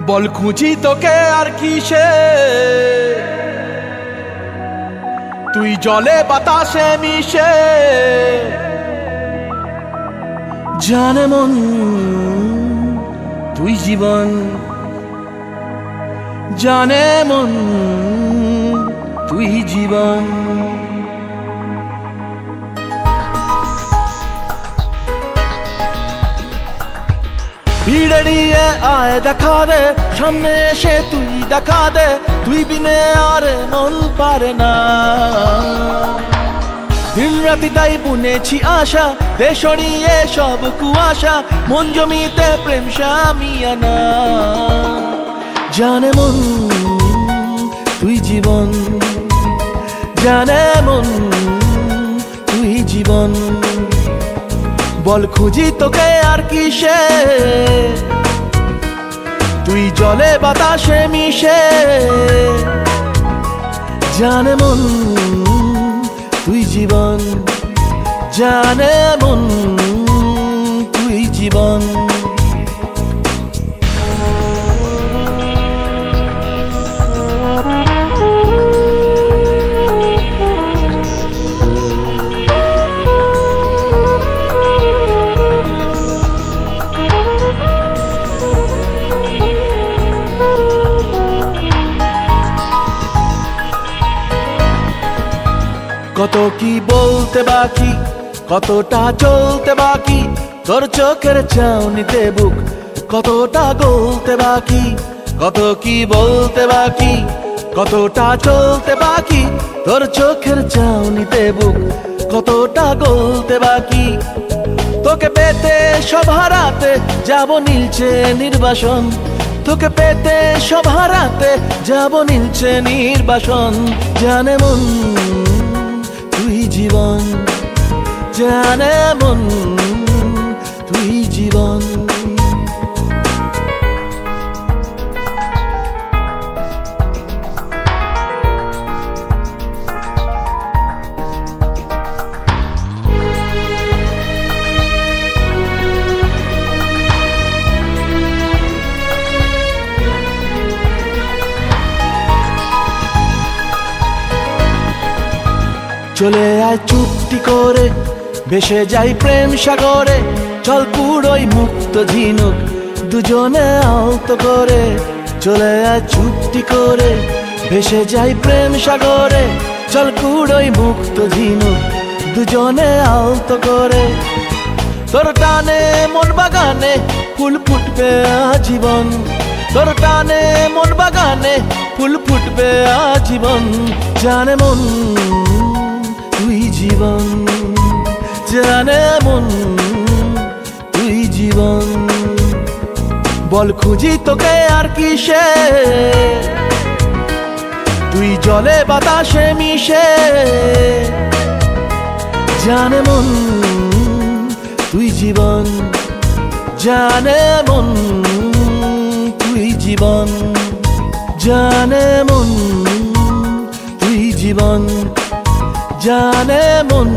বল খুঁজি তোকে আর কিসে, তুই জলে বাতাসে মিশে। জানে মন তুই জীবন, জানে মন তুই জীবন। ভিড়ে নিয়ে আয় দেখা দে, সামনে এসে তুই দেখা দে, তুই বিনে আর মন পারে না। দিন রাতি তাই বুনেছি আশা, দে সরিয়ে সব কুয়াশা, মন জমিতে প্রেম শামিয়ানা। জানে মন তুই জীবন, জানে মন তুই জীবন। বল খুঁজি তোকে আর কিসে, তুই জলে বাতাসে মিশে। জানে মন তুই জীবন, জানে মন তুই জীবন। কত কি বলতে বাকি, কতটা চলতে বাকি, তোর চোখের চাউনিতে বুক কতটা গলতে বাকি। কত কি বলতে বাকি, কতটা চলতে বাকি, তোর চোখের চাউনিতে বুক কতটা গলতে বাকি। তোকে পেতে সব হারাতে যাব নীলছে নির্বাসন, তোকে পেতে সব হারাতে যাব নীলছে নির্বাসন। জানে মন তুই জীবন, জানে মন তুই জীবন। চলে আয় চুপটি করে, ভেসে যাই প্রেম সাগরে, চল পুরোই মুক্ত ঝিনুক দুজনে আলতো করে। চলে আয় চুপটি করে, ভেসে যাই প্রেম সাগরে, চল পুরোই মুক্ত ঝিনুক দুজনে আলতো করে। তোর টানে মন বাগানে ফুল ফুটবে আজীবন, তোর টানে মন বাগানে ফুল ফুটবে আজীবন। জানে মন তুই জীবন, জানে মন তুই জীবন। বল খুঁজি তোকে আর কিসে, তুই জলে বাতাসে মিশে। জানে মন তুই জীবন, জানে মন তুই জীবন। জানে মন তুই জীবন, জানে মন